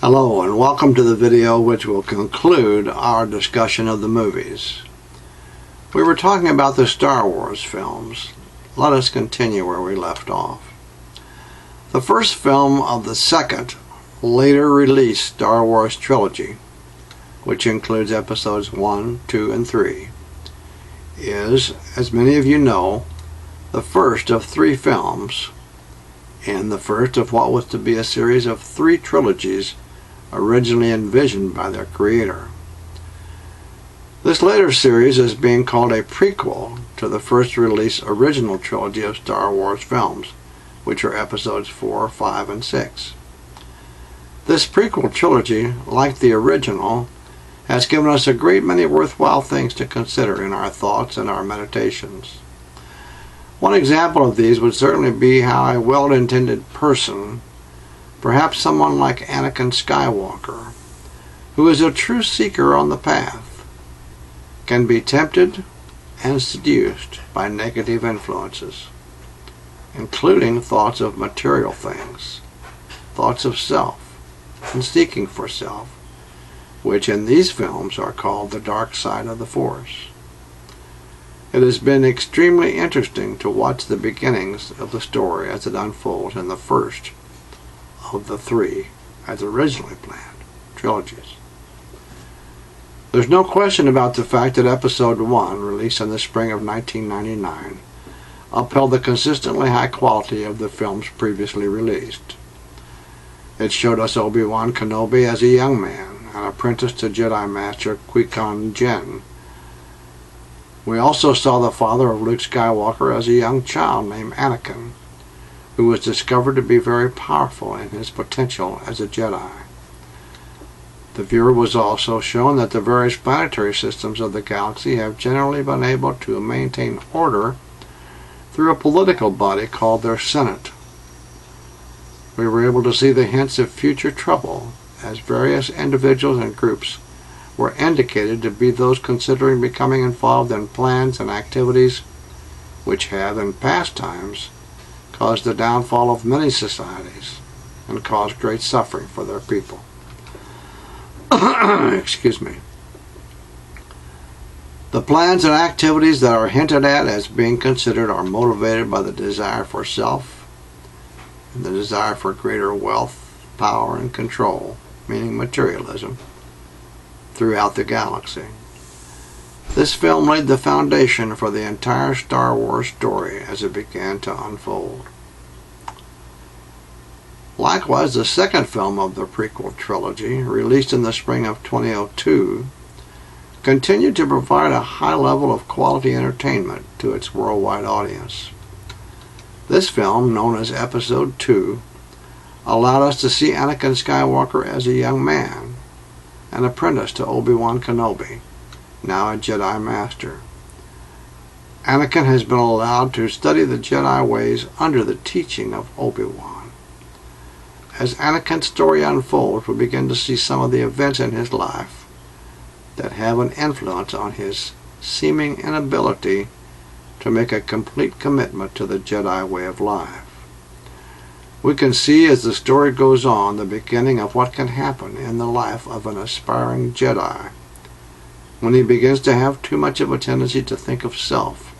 Hello and welcome to the video which will conclude our discussion of the movies. We were talking about the Star Wars films. Let us continue where we left off. The first film of the second, later released Star Wars trilogy, which includes episodes 1, 2, and 3, is, as many of you know, the first of 3 films, and the first of what was to be a series of 3 trilogies originally envisioned by their creator. This later series is being called a prequel to the first release original trilogy of Star Wars films, which are episodes 4, 5, and 6. This prequel trilogy, like the original, has given us a great many worthwhile things to consider in our thoughts and our meditations. One example of these would certainly be how a well-intended person, perhaps someone like Anakin Skywalker, who is a true seeker on the path, can be tempted and seduced by negative influences, including thoughts of material things, thoughts of self, and seeking for self, which in these films are called the dark side of the Force. It has been extremely interesting to watch the beginnings of the story as it unfolds in the first of the 3, as originally planned, trilogies. There's no question about the fact that Episode 1, released in the spring of 1999, upheld the consistently high quality of the films previously released. It showed us Obi-Wan Kenobi as a young man, an apprentice to Jedi Master Qui-Gon Jinn. We also saw the father of Luke Skywalker as a young child named Anakin, who was discovered to be very powerful in his potential as a Jedi. The viewer was also shown that the various planetary systems of the galaxy have generally been able to maintain order through a political body called their Senate. We were able to see the hints of future trouble as various individuals and groups were indicated to be those considering becoming involved in plans and activities which have in past times caused the downfall of many societies and caused great suffering for their people. Excuse me. The plans and activities that are hinted at as being considered are motivated by the desire for self and the desire for greater wealth, power, and control, meaning materialism, throughout the galaxy. This film laid the foundation for the entire Star Wars story as it began to unfold. Likewise, the second film of the prequel trilogy, released in the spring of 2002, continued to provide a high level of quality entertainment to its worldwide audience. This film, known as Episode 2, allowed us to see Anakin Skywalker as a young man, an apprentice to Obi-Wan Kenobi, now a Jedi Master. Anakin has been allowed to study the Jedi ways under the teaching of Obi-Wan. As Anakin's story unfolds, we begin to see some of the events in his life that have an influence on his seeming inability to make a complete commitment to the Jedi way of life. We can see as the story goes on the beginning of what can happen in the life of an aspiring Jedi when he begins to have too much of a tendency to think of self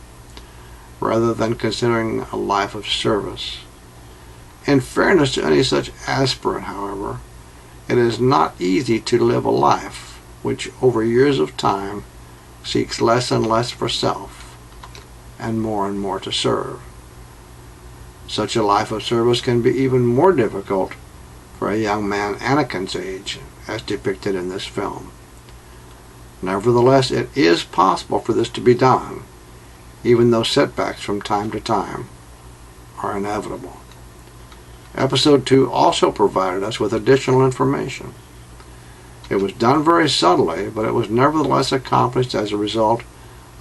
rather than considering a life of service. In fairness to any such aspirant, however, it is not easy to live a life which over years of time seeks less and less for self and more to serve. Such a life of service can be even more difficult for a young man Anakin's age, as depicted in this film. Nevertheless, it is possible for this to be done, even though setbacks from time to time are inevitable. Episode 2 also provided us with additional information. It was done very subtly, but it was nevertheless accomplished as a result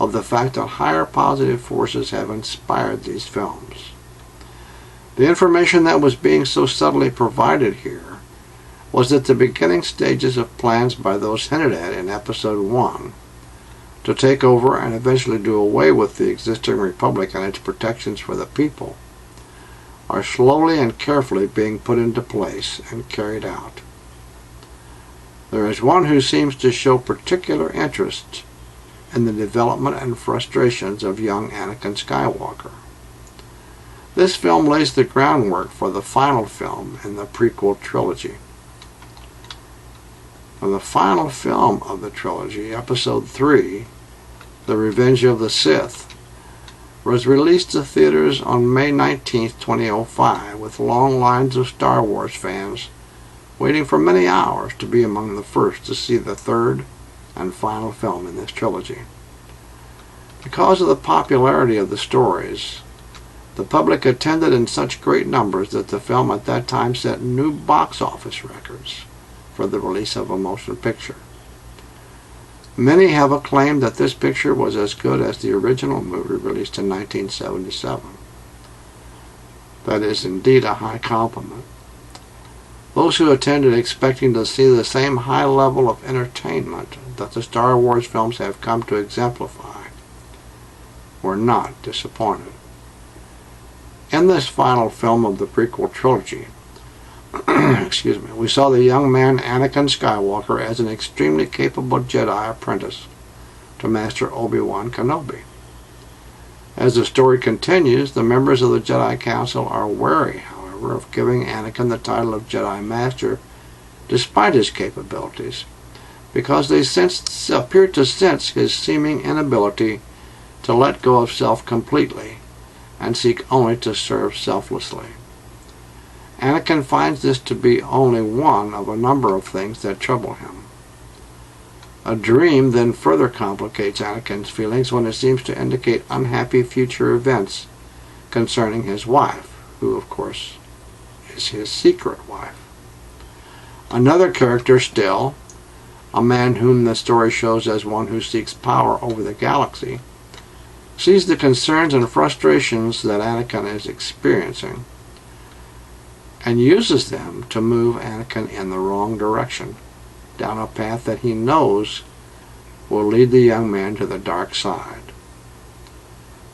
of the fact that higher positive forces have inspired these films. The information that was being so subtly provided here was at the beginning stages of plans by those hinted at in Episode 1 to take over and eventually do away with the existing republic and its protections for the people are slowly and carefully being put into place and carried out. there is one who seems to show particular interest in the development and frustrations of young Anakin Skywalker. This film lays the groundwork for the final film in the prequel trilogy. For the final film of the trilogy, Episode 3, The Revenge of the Sith, was released to theaters on May 19, 2005, with long lines of Star Wars fans waiting for many hours to be among the first to see the third and final film in this trilogy. Because of the popularity of the stories, the public attended in such great numbers that the film at that time set new box office records for the release of a motion picture. Many have acclaimed that this picture was as good as the original movie released in 1977. That is indeed a high compliment. Those who attended expecting to see the same high level of entertainment that the Star Wars films have come to exemplify were not disappointed. In this final film of the prequel trilogy, we saw the young man Anakin Skywalker as an extremely capable Jedi apprentice to Master Obi-Wan Kenobi. As the story continues, the members of the Jedi Council are wary, however, of giving Anakin the title of Jedi Master despite his capabilities, because they appear to sense his seeming inability to let go of self completely and seek only to serve selflessly. Anakin finds this to be only one of a number of things that trouble him. A dream then further complicates Anakin's feelings when it seems to indicate unhappy future events concerning his wife, who of course is his secret wife. Another character still, a man whom the story shows as one who seeks power over the galaxy, sees the concerns and frustrations that Anakin is experiencing and uses them to move Anakin in the wrong direction, down a path that he knows will lead the young man to the dark side.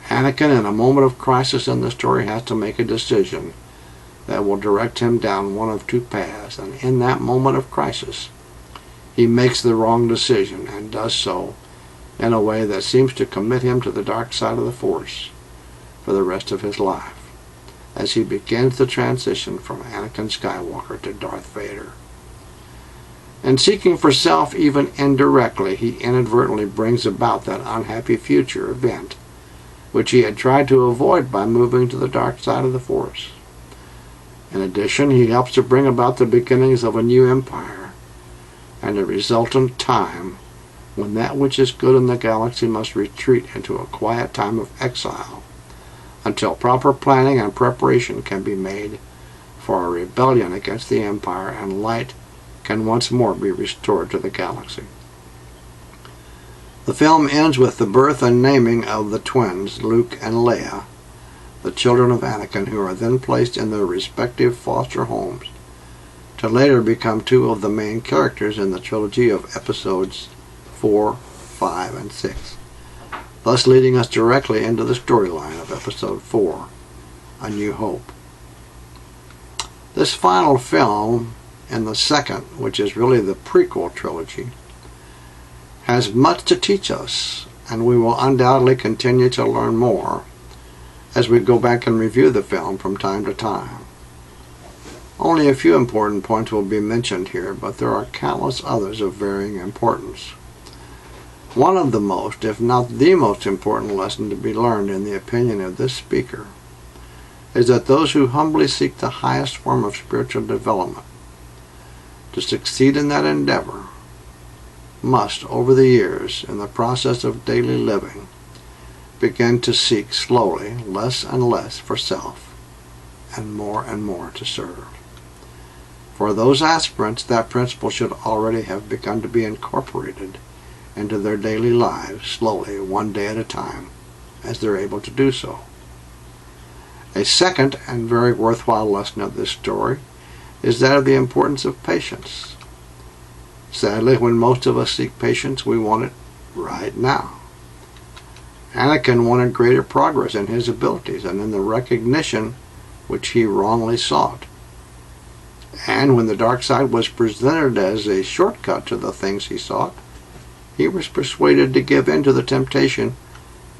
Anakin, in a moment of crisis in the story, has to make a decision that will direct him down one of two paths, and in that moment of crisis, he makes the wrong decision and does so in a way that seems to commit him to the dark side of the Force for the rest of his life, as he begins the transition from Anakin Skywalker to Darth Vader. In seeking for self even indirectly, he inadvertently brings about that unhappy future event which he had tried to avoid by moving to the dark side of the Force. In addition, he helps to bring about the beginnings of a new empire and a resultant time when that which is good in the galaxy must retreat into a quiet time of exile until proper planning and preparation can be made for a rebellion against the Empire and light can once more be restored to the galaxy. The film ends with the birth and naming of the twins, Luke and Leia, the children of Anakin, who are then placed in their respective foster homes to later become two of the main characters in the trilogy of episodes 4, 5, and 6, thus leading us directly into the storyline of Episode 4, A New Hope. This final film, in the second, which is really the prequel trilogy, has much to teach us, and we will undoubtedly continue to learn more as we go back and review the film from time to time. Only a few important points will be mentioned here, but there are countless others of varying importance. One of the most, if not the most important lesson to be learned in the opinion of this speaker is that those who humbly seek the highest form of spiritual development to succeed in that endeavor must, over the years, in the process of daily living, begin to seek slowly less and less for self and more to serve. For those aspirants, that principle should already have begun to be incorporated into their daily lives, slowly, one day at a time, as they're able to do so. A second and very worthwhile lesson of this story is that of the importance of patience. Sadly, when most of us seek patience, we want it right now. Anakin wanted greater progress in his abilities and in the recognition which he wrongly sought. And when the dark side was presented as a shortcut to the things he sought, he was persuaded to give in to the temptation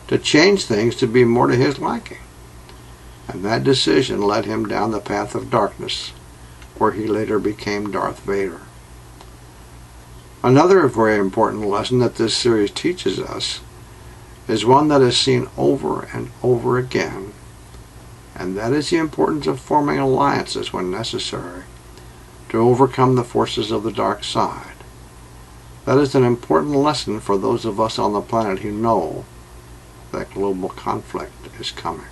to change things to be more to his liking. And that decision led him down the path of darkness, where he later became Darth Vader. Another very important lesson that this series teaches us is one that is seen over and over again, and that is the importance of forming alliances when necessary to overcome the forces of the dark side. That is an important lesson for those of us on the planet who know that global conflict is coming.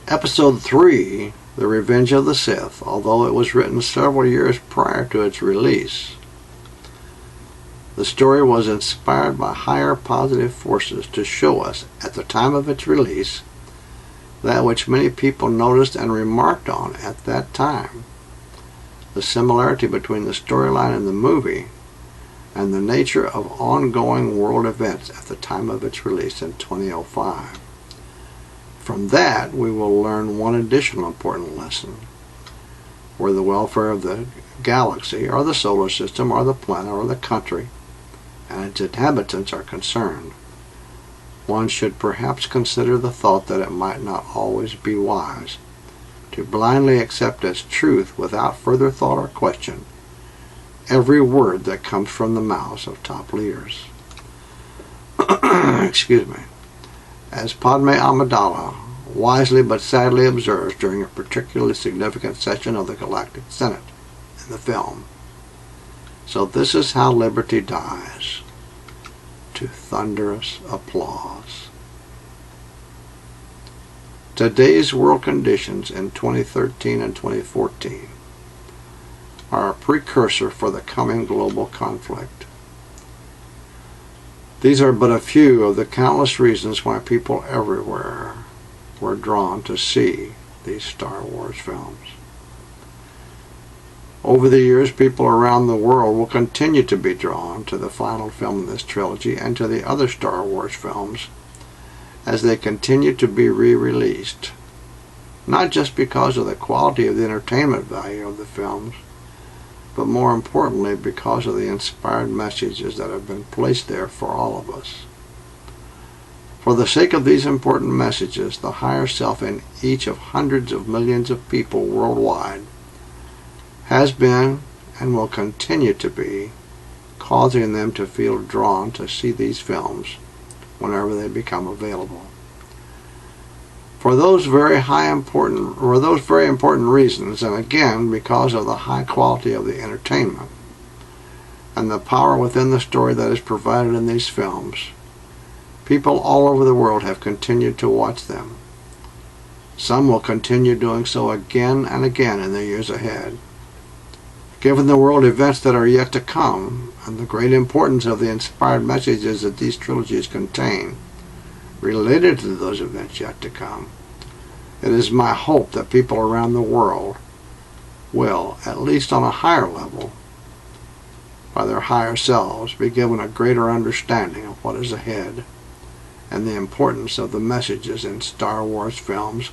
Episode 3, The Revenge of the Sith, although it was written several years prior to its release, the story was inspired by higher positive forces to show us, at the time of its release, that which many people noticed and remarked on at that time: the similarity between the storyline in the movie and the nature of ongoing world events at the time of its release in 2005. From that, we will learn one additional important lesson: where the welfare of the galaxy, or the solar system, or the planet, or the country, and its inhabitants are concerned, one should perhaps consider the thought that it might not always be wise to blindly accept as truth, without further thought or question, every word that comes from the mouths of top leaders. Excuse me. As Padme Amidala wisely but sadly observes during a particularly significant session of the Galactic Senate in the film, so this is how liberty dies, to thunderous applause. Today's world conditions in 2013 and 2014 are a precursor for the coming global conflict. These are but a few of the countless reasons why people everywhere were drawn to see these Star Wars films. Over the years, people around the world will continue to be drawn to the final film in this trilogy and to the other Star Wars films as they continue to be re-released, not just because of the quality of the entertainment value of the films, but more importantly because of the inspired messages that have been placed there for all of us. For the sake of these important messages, the higher self in each of hundreds of millions of people worldwide has been and will continue to be causing them to feel drawn to see these films whenever they become available. For those very important reasons, and again because of the high quality of the entertainment and the power within the story that is provided in these films, people all over the world have continued to watch them. Some will continue doing so again and again in the years ahead. Given the world events that are yet to come, and the great importance of the inspired messages that these trilogies contain, related to those events yet to come, it is my hope that people around the world will, at least on a higher level, by their higher selves, be given a greater understanding of what is ahead and the importance of the messages in Star Wars films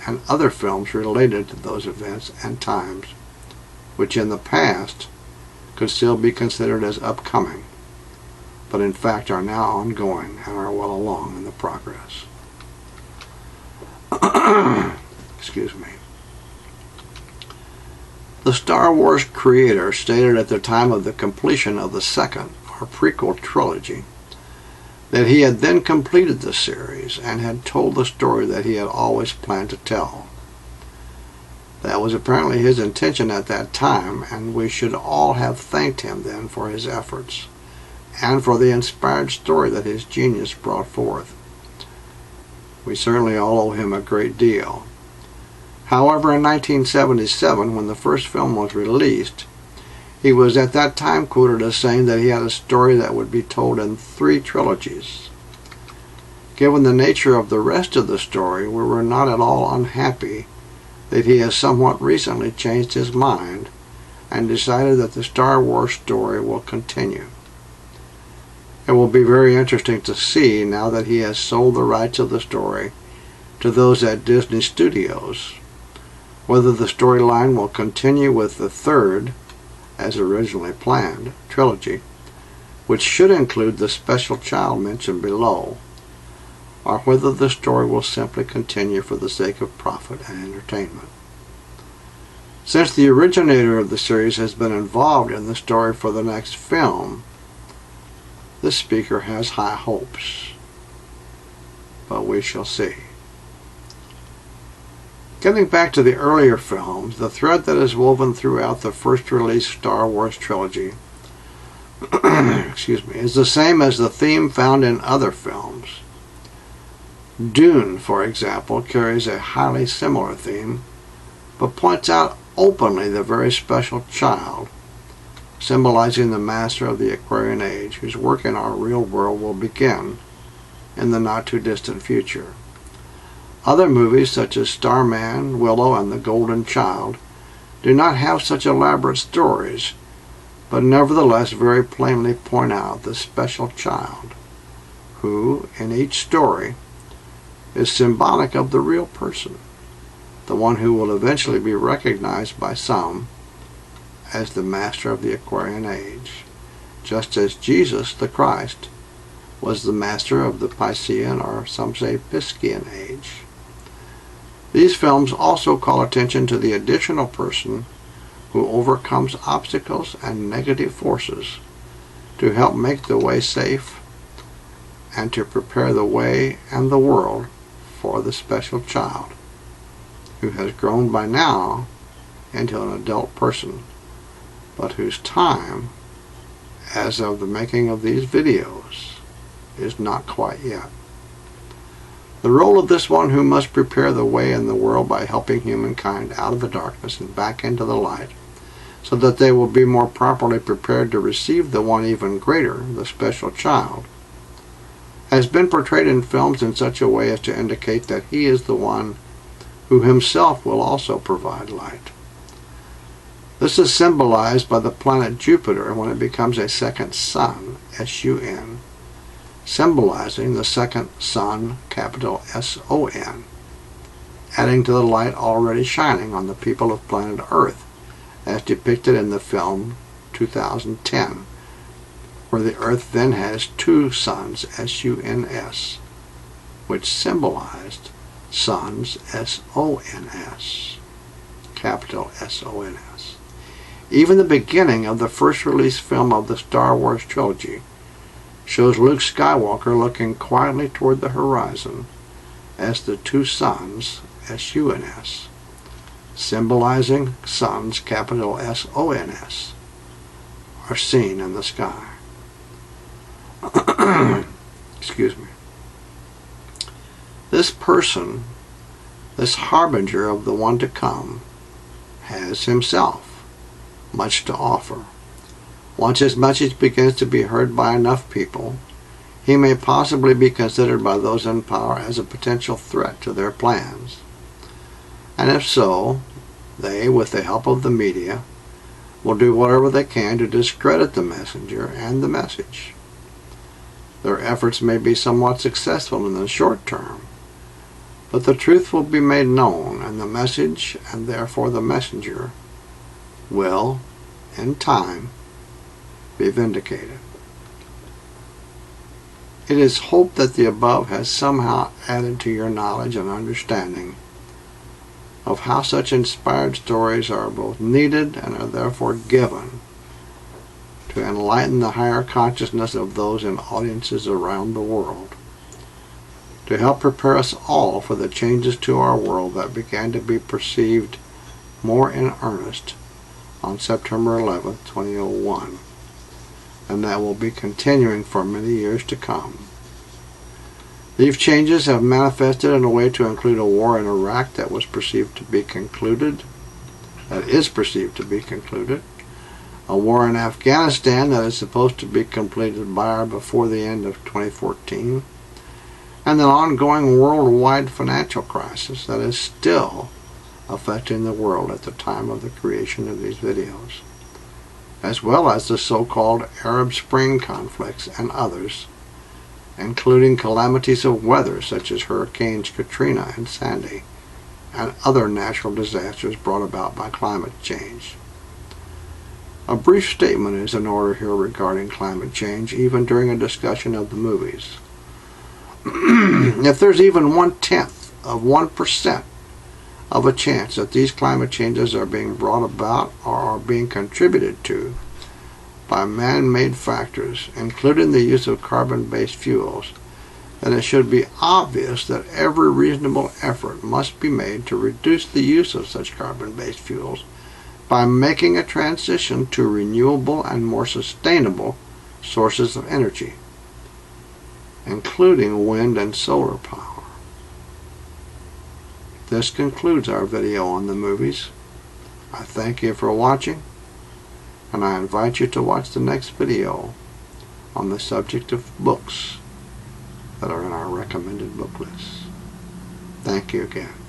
and other films related to those events and times, which in the past could still be considered as upcoming, but in fact are now ongoing and are well along in the progress. Excuse me. The Star Wars creator stated at the time of the completion of the second, or prequel trilogy, that he had then completed the series and had told the story that he had always planned to tell. That was apparently his intention at that time, and we should all have thanked him then for his efforts and for the inspired story that his genius brought forth. We certainly all owe him a great deal. However, in 1977, when the first film was released, he was at that time quoted as saying that he had a story that would be told in 3 trilogies. Given the nature of the rest of the story, we were not at all unhappy that he has somewhat recently changed his mind and decided that the Star Wars story will continue. It will be very interesting to see, now that he has sold the rights of the story to those at Disney Studios, whether the storyline will continue with the third, as originally planned, trilogy, which should include the special child mentioned below, or whether the story will simply continue for the sake of profit and entertainment. Since the originator of the series has been involved in the story for the next film, this speaker has high hopes, but we shall see. Getting back to the earlier films, the thread that is woven throughout the first release Star Wars trilogy is the same as the theme found in other films. Dune, for example, carries a highly similar theme, but points out openly the very special child, symbolizing the master of the Aquarian Age, whose work in our real world will begin in the not-too-distant future. Other movies, such as Starman, Willow, and The Golden Child, do not have such elaborate stories, but nevertheless very plainly point out the special child, who, in each story, is symbolic of the real person, the one who will eventually be recognized by some as the master of the Aquarian Age, just as Jesus, the Christ, was the master of the Piscean, or some say Piscean Age. These films also call attention to the additional person who overcomes obstacles and negative forces to help make the way safe and to prepare the way and the world for the special child, who has grown by now into an adult person, but whose time, as of the making of these videos, is not quite yet. The role of this one who must prepare the way in the world by helping humankind out of the darkness and back into the light, so that they will be more properly prepared to receive the one even greater, the special child, has been portrayed in films in such a way as to indicate that he is the one who himself will also provide light. This is symbolized by the planet Jupiter when it becomes a second sun, S-U-N, symbolizing the second sun, capital S-O-N, adding to the light already shining on the people of planet Earth, as depicted in the film 2010, where the Earth then has two suns, S-U-N-S, which symbolized suns, S-O-N-S, capital S-O-N-S. Even the beginning of the first release film of the Star Wars trilogy shows Luke Skywalker looking quietly toward the horizon as the two suns, S-U-N-S, symbolizing suns, capital S-O-N-S, are seen in the sky. Excuse me. This person, this harbinger of the one to come, has himself much to offer. Once his message begins to be heard by enough people, he may possibly be considered by those in power as a potential threat to their plans. And if so, they, with the help of the media, will do whatever they can to discredit the messenger and the message. Their efforts may be somewhat successful in the short term, but the truth will be made known, and the message, and therefore the messenger, will, in time, be vindicated. It is hoped that the above has somehow added to your knowledge and understanding of how such inspired stories are both needed and are therefore given to enlighten the higher consciousness of those in audiences around the world, to help prepare us all for the changes to our world that began to be perceived more in earnest on September 11, 2001, and that will be continuing for many years to come. These changes have manifested in a way to include a war in Iraq that is perceived to be concluded, a war in Afghanistan that is supposed to be completed by or before the end of 2014, and an ongoing worldwide financial crisis that is still affecting the world at the time of the creation of these videos, as well as the so-called Arab Spring conflicts and others, including calamities of weather such as Hurricanes Katrina and Sandy, and other natural disasters brought about by climate change. A brief statement is in order here regarding climate change, even during a discussion of the movies. If there's even 1/10 of 1% of a chance that these climate changes are being brought about or are being contributed to by man-made factors, including the use of carbon-based fuels, then it should be obvious that every reasonable effort must be made to reduce the use of such carbon-based fuels by making a transition to renewable and more sustainable sources of energy, including wind and solar power. This concludes our video on the movies. I thank you for watching, and I invite you to watch the next video on the subject of books that are in our recommended book list. Thank you again.